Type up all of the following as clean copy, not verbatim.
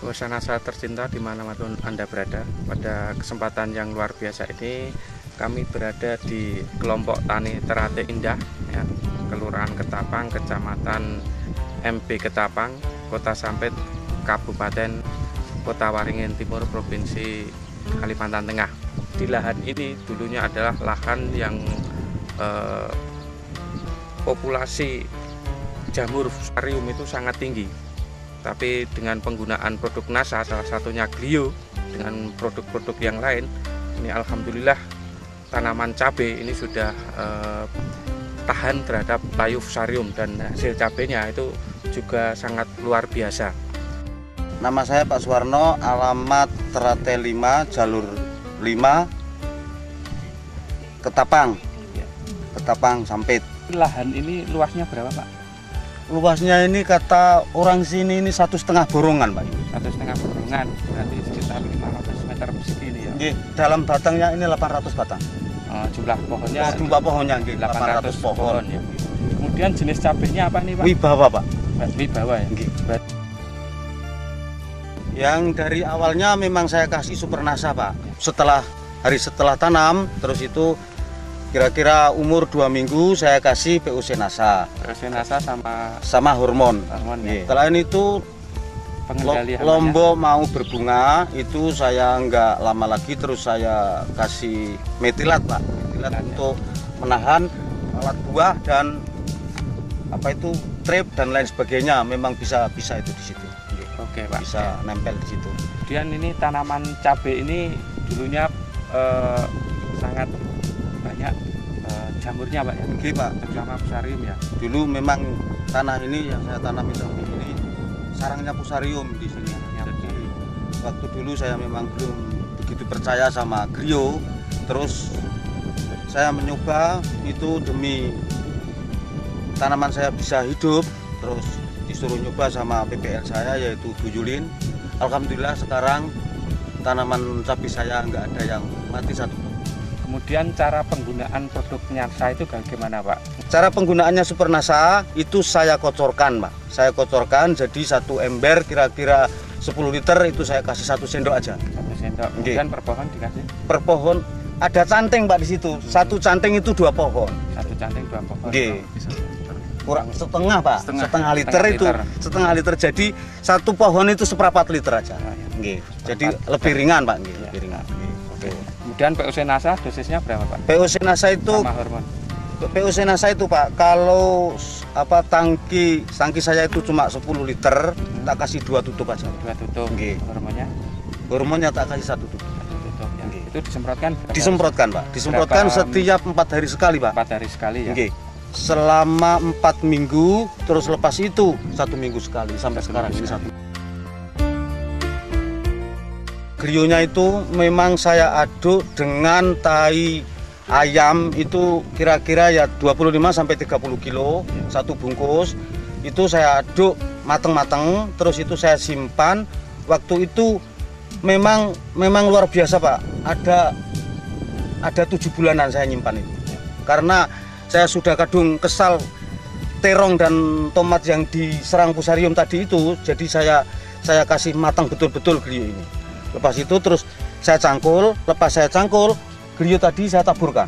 Pemirsa NASA tercinta dimanapun Anda berada, pada kesempatan yang luar biasa ini kami berada di kelompok tani Terate Indah, ya, Kelurahan Ketapang, Kecamatan MP Ketapang, Kota Sampit, Kabupaten Kota Waringin Timur, Provinsi Kalimantan Tengah. Di lahan ini dulunya adalah lahan yang populasi jamur fusarium itu sangat tinggi. Tapi dengan penggunaan produk NASA, salah satunya Clio, dengan produk-produk yang lain, ini alhamdulillah tanaman cabai ini sudah tahan terhadap layu fusarium dan hasil cabainya itu juga sangat luar biasa. Nama saya Pak Suwarno, alamat Terate 5, Jalur 5, Ketapang, Ketapang Sampit. Lahan ini luasnya berapa, Pak? Luasnya ini kata orang sini ini 1,5 borongan, Pak. 1,5 borongan, berarti sekitar 500 meter persegi ini ya? Nggih, dalam batangnya ini 800 batang. Jumlah pohonnya? Jumlah pohonnya nggih, 800 pohon. Ya. Kemudian jenis cabainya apa nih, Pak? Wibawa, Pak. Wibawa ya? Nggih. Yang dari awalnya memang saya kasih Super NASA, Pak. Hari setelah tanam, terus itu kira-kira umur 2 minggu saya kasih POC NASA. POC NASA sama hormon. Ya. Setelah itu Lombok mau berbunga, itu saya nggak lama lagi terus saya kasih metilat, Pak. Metilat untuk menahan alat buah dan apa itu trip dan lain sebagainya. Memang bisa itu di situ. Oke, Pak. Bisa nempel di situ. Kemudian ini tanaman cabai ini dulunya sangat banyak jamurnya, Pak ya? Oke, Pak. Terutama fusarium ya? Dulu memang tanah ini yang saya tanam itu ini sarangnya fusarium di sini. Jadi waktu dulu saya memang belum begitu percaya sama Clio. Terus saya mencoba itu demi tanaman saya bisa hidup. Terus disuruh nyoba sama PPL saya yaitu Bu Yulin. Alhamdulillah sekarang tanaman cabai saya nggak ada yang mati satu. Kemudian cara penggunaan produk NASA itu bagaimana, Pak? Cara penggunaannya Super NASA itu saya kocorkan, Pak. Saya kocorkan jadi satu ember kira-kira 10 liter itu saya kasih 1 sendok aja. 1 sendok. Kemudian per pohon dikasih? Per pohon ada canting, Pak, di situ. Satu canting itu 2 pohon. Satu canting 2 pohon. Nggih. Kurang setengah, Pak. Setengah liter itu. Setengah liter. Jadi satu pohon itu 1/4 liter aja. Nggih. Jadi lebih ringan, Pak, nggih. Lebih ringan. Oke. Kemudian POC NASA dosisnya berapa, Pak? POC NASA itu sama hormon. POC NASA itu, Pak, kalau tangki saya itu cuma 10 liter, tak kasih 2 tutup aja. 2 tutup. Nggih. Hormonnya? Hormonnya tak kasih 1 tutup. 1 tutup. Ya. Itu disemprotkan berapa? Disemprotkan, Pak. Disemprotkan setiap 4 hari sekali, Pak. 4 hari sekali ya. Nggih. Selama 4 minggu, terus lepas itu 1 minggu sekali sampai sekarang ini 1. Clio-nya itu memang saya aduk dengan tai ayam itu kira-kira ya 25 sampai 30 kilo satu bungkus. Itu saya aduk mateng-mateng, terus itu saya simpan. Waktu itu memang luar biasa, Pak. Ada 7 bulanan saya nyimpan itu. Karena saya sudah kadung kesal terong dan tomat yang diserang fusarium tadi itu, jadi saya kasih matang betul-betul Clio ini. Lepas itu terus saya cangkul, lepas saya cangkul, Clio tadi saya taburkan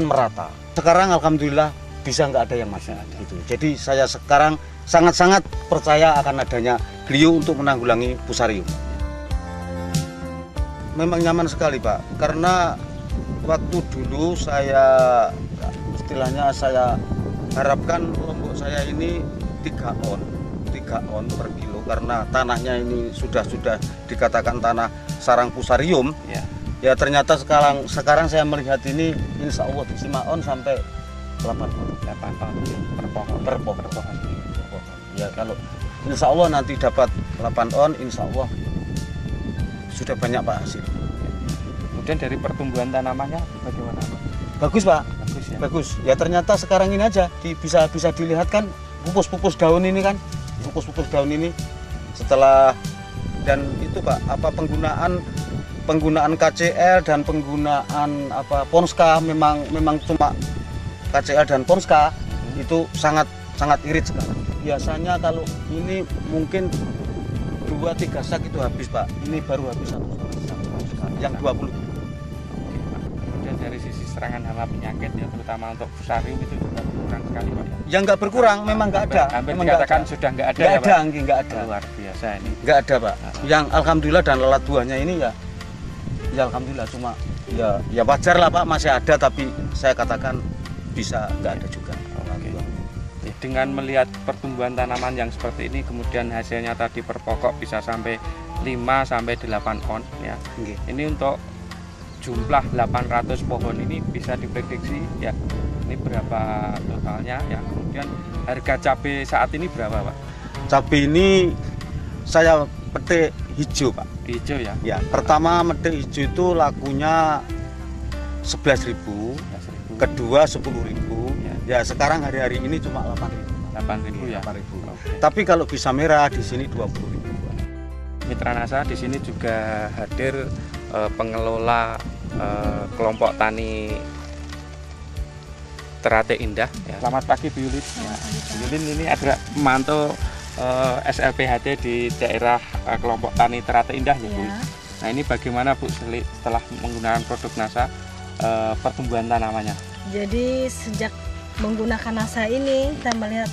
merata. Sekarang alhamdulillah bisa nggak ada yang masalah gitu. Jadi saya sekarang sangat-sangat percaya akan adanya Clio untuk menanggulangi fusarium. Memang nyaman sekali, Pak, karena waktu dulu istilahnya saya harapkan lombok saya ini 3 on per kilo karena tanahnya ini sudah dikatakan tanah sarang fusarium. Ya ternyata sekarang saya melihat ini insya Allah 5 on sampai 8 on per pohon. Ya kalau insya Allah nanti dapat 8 on, insya Allah sudah banyak, Pak, hasil. Kemudian dari pertumbuhan tanamannya bagaimana, Pak? Bagus, Pak. Bagus ya. Bagus. Ya ternyata sekarang ini aja bisa dilihat kan pupus-pupus daun ini kan. Pupus-pupus daun ini setelah dan itu, Pak, penggunaan KCL dan penggunaan Ponska memang cuma KCL dan Ponska itu sangat irit sekali. Biasanya kalau ini mungkin 2-3 sak itu habis Pak. Ini baru habis 1,5 sak yang 20. Oke, Pak. Kemudian dari sisi serangan hama penyakit ya, terutama untuk fusarium itu juga berkurang sekali Pak ya. Yang nggak berkurang, memang nggak ada. Hampir memang dikatakan sudah nggak ada nggak ya ada, Pak. nggak ada. Luar biasa ini. Nggak ada Pak. Yang alhamdulillah dan lelat buahnya ini ya alhamdulillah, cuma ya wajar lah Pak, masih ada, tapi saya katakan bisa nggak ada juga. Oke. Dengan melihat pertumbuhan tanaman yang seperti ini, kemudian hasilnya tadi per pokok bisa sampai 5-8 on ya. Oke. Ini untuk jumlah 800 pohon ini bisa diprediksi ya. Ini berapa totalnya ya. Kemudian harga cabai saat ini berapa Pak? Cabai ini saya petik hijau Pak. Hijau ya. Ya, pertama petik hijau itu lakunya 11.000, 11.000. kedua 10.000. Ya sekarang hari-hari ini cuma 8.000 ya. 8.000. Oke. Tapi kalau bisa merah di sini 20.000. Mitra Nasa di sini juga hadir pengelola kelompok tani Teratai Indah. Ya. Selamat pagi Bu Yulin. Ya. Bu Yulin ini adalah memantau SLPHT di daerah kelompok tani Teratai Indah ya Bu. Ya. Nah ini bagaimana Bu setelah menggunakan produk Nasa pertumbuhan tanamannya? Jadi sejak menggunakan Nasa ini, saya melihat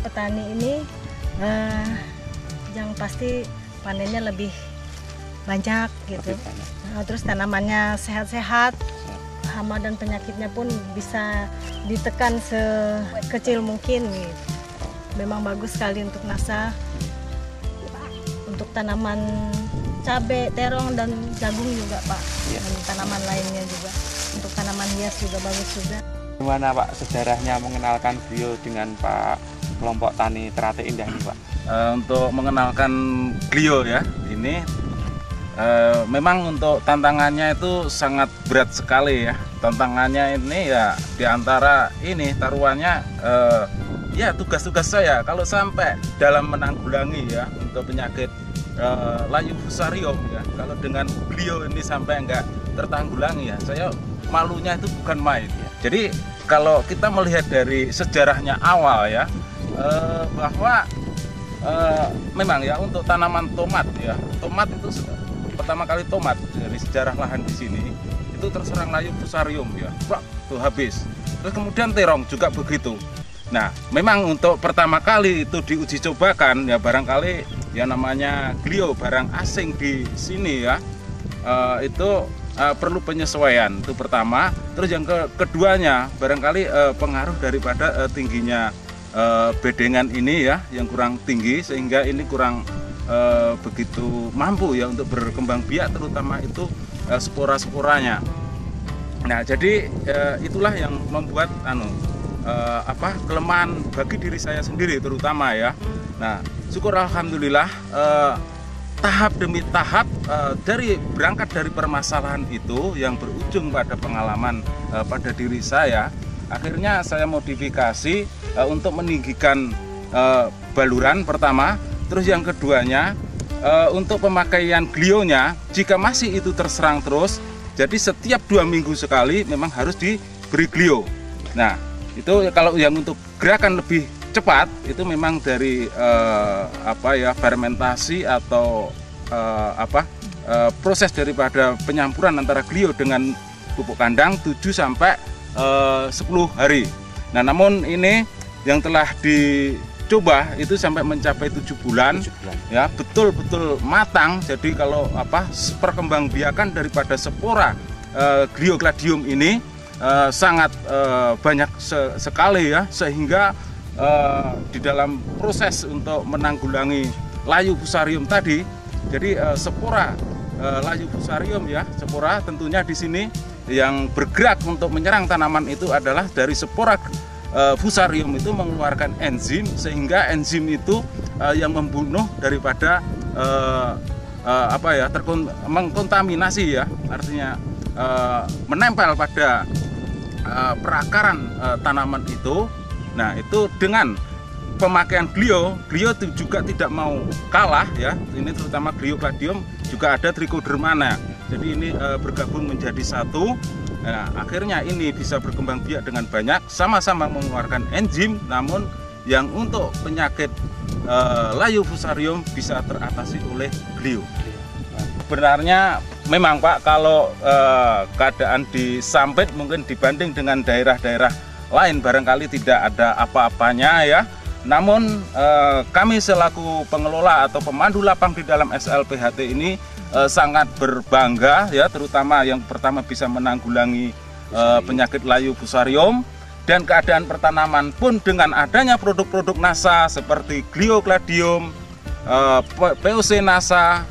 petani ini yang pasti panennya lebih banyak gitu. Lebih banyak. Terus tanamannya sehat-sehat, hama dan penyakitnya pun bisa ditekan sekecil mungkin gitu. Memang bagus sekali untuk Nasa. Untuk tanaman cabai, terong dan jagung juga Pak. Ya. Dan tanaman lainnya juga. Untuk tanaman hias juga bagus juga. Gimana Pak sejarahnya mengenalkan beliau dengan Pak kelompok tani Teratai Indah ini Pak? Untuk mengenalkan Glio ya, ini memang untuk tantangannya itu sangat berat sekali ya. Tantangannya ini ya diantara ini taruhannya ya tugas-tugas saya kalau sampai dalam menanggulangi ya untuk penyakit layu fusarium ya. Kalau dengan Glio ini sampai enggak tertanggulangi ya, saya malunya itu bukan main ya. Jadi kalau kita melihat dari sejarahnya awal ya, bahwa memang ya untuk tanaman tomat ya, tomat itu pertama kali tomat dari sejarah lahan di sini itu terserang layu fusarium ya, tuh habis. Terus kemudian terong juga begitu. Nah, memang untuk pertama kali itu diuji cobakan ya, barangkali ya namanya Glio barang asing di sini ya, itu perlu penyesuaian itu pertama. Terus yang keduanya barangkali pengaruh daripada tingginya bedengan ini ya yang kurang tinggi, sehingga ini kurang begitu mampu ya untuk berkembang biak, terutama itu spora-sporanya. Nah jadi itulah yang membuat kelemahan bagi diri saya sendiri terutama ya. Nah syukur alhamdulillah tahap demi tahap berangkat dari permasalahan itu yang berujung pada pengalaman pada diri saya, akhirnya saya modifikasi untuk meninggikan baluran pertama. Terus yang keduanya untuk pemakaian Glionya, jika masih itu terserang terus, jadi setiap 2 minggu sekali memang harus diberi Glio. Nah itu kalau yang untuk gerakan lebih cepat itu memang dari fermentasi atau proses daripada penyampuran antara Glio dengan pupuk kandang 7 sampai 10 hari. Nah, namun ini yang telah dicoba itu sampai mencapai 7 bulan. Ya, betul-betul matang. Jadi kalau perkembangbiakan daripada spora Gliocladium ini sangat banyak sekali ya, sehingga di dalam proses untuk menanggulangi layu fusarium tadi, jadi spora layu fusarium ya, spora tentunya di sini yang bergerak untuk menyerang tanaman itu adalah dari spora fusarium itu mengeluarkan enzim, sehingga enzim itu yang membunuh daripada mengkontaminasi ya, artinya menempel pada perakaran tanaman itu. Nah itu dengan pemakaian Glio juga tidak mau kalah ya. Ini terutama Gliocladium, juga ada Trichodermana. Jadi ini bergabung menjadi satu. Nah, akhirnya ini bisa berkembang biak dengan banyak, sama-sama mengeluarkan enzim. Namun yang untuk penyakit layu fusarium bisa teratasi oleh Glio. Sebenarnya memang Pak, kalau keadaan di Sampit mungkin dibanding dengan daerah-daerah lain barangkali tidak ada apa-apanya ya. Namun kami selaku pengelola atau pemandu lapang di dalam SLPHT ini sangat berbangga ya, terutama yang pertama bisa menanggulangi penyakit layu fusarium, dan keadaan pertanaman pun dengan adanya produk-produk NASA seperti Gliocladium, POC NASA,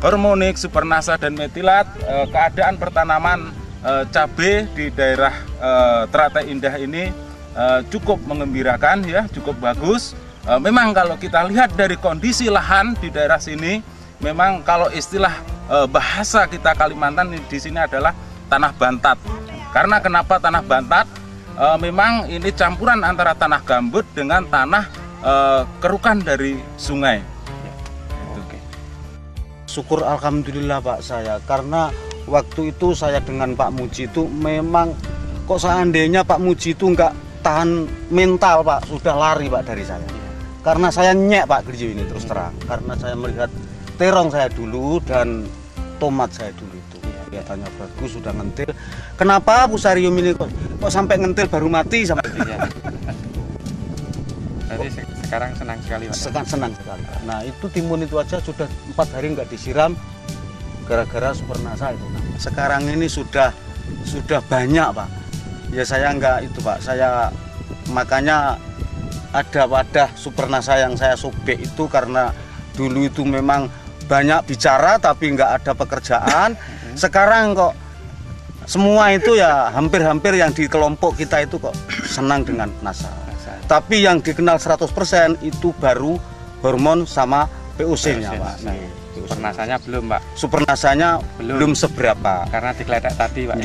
Hormonik, Super NASA dan Metilat, keadaan pertanaman cabai di daerah Teratai Indah ini cukup mengembirakan ya, cukup bagus. Memang kalau kita lihat dari kondisi lahan di daerah sini, memang kalau istilah bahasa kita Kalimantan di sini adalah tanah bantat. Karena kenapa tanah bantat? Memang ini campuran antara tanah gambut dengan tanah kerukan dari sungai. Syukur alhamdulillah Pak saya, karena waktu itu saya dengan Pak Muji itu memang kok seandainya Pak Muji itu nggak tahan mental Pak, sudah lari Pak dari saya. Karena saya nyek Pak Glio ini terus terang, karena saya melihat terong saya dulu dan tomat saya dulu itu kelihatannya bagus, sudah ngentil. Kenapa fusarium ini kok sampai ngentil baru mati sampai Jadi sekarang senang sekali Pak. senang sekali. Nah itu timun itu aja sudah 4 hari nggak disiram gara-gara Super NASA itu. Sekarang ini sudah banyak Pak. Ya saya nggak itu Pak, saya makanya ada wadah Super NASA yang saya sobek itu karena dulu itu memang banyak bicara tapi nggak ada pekerjaan. Sekarang kok semua itu ya hampir-hampir yang di kelompok kita itu kok senang dengan NASA. Tapi yang dikenal 100% itu baru hormon sama POC-nya Pak. Super NASA-nya belum Pak. Super NASA-nya belum seberapa. Karena dikeletek tadi Pak.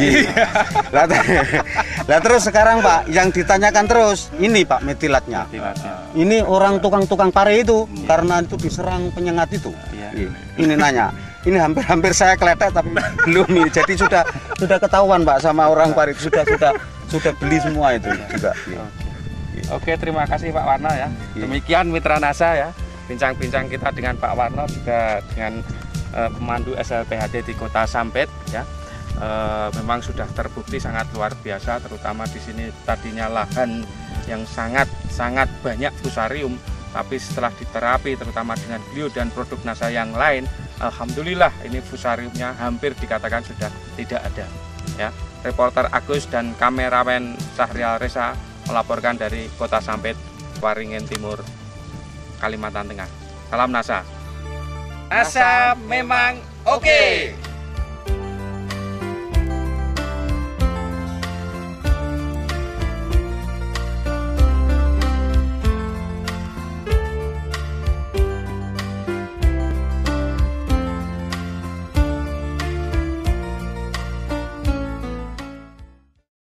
Lah terus sekarang Pak yang ditanyakan terus ini Pak metilatnya. Ini orang tukang-tukang pare itu karena itu diserang penyengat itu. Ini nanya. Ini hampir-hampir saya keletek tapi belum ini. Jadi sudah ketahuan Pak sama orang pare itu sudah beli semua itu juga. Oke, terima kasih Pak Warno ya. Demikian Mitra NASA ya. Bincang-bincang kita dengan Pak Warno juga dengan pemandu SLPHT di Kota Sampit ya. Memang sudah terbukti sangat luar biasa, terutama di sini tadinya lahan yang sangat banyak fusarium, tapi setelah diterapi terutama dengan Glio dan produk NASA yang lain, alhamdulillah ini fusariumnya hampir dikatakan sudah tidak ada ya. Reporter Agus dan kameramen Syahrial Reza melaporkan dari Kota Sampit, Waringin Timur, Kalimantan Tengah. Salam NASA. NASA memang oke.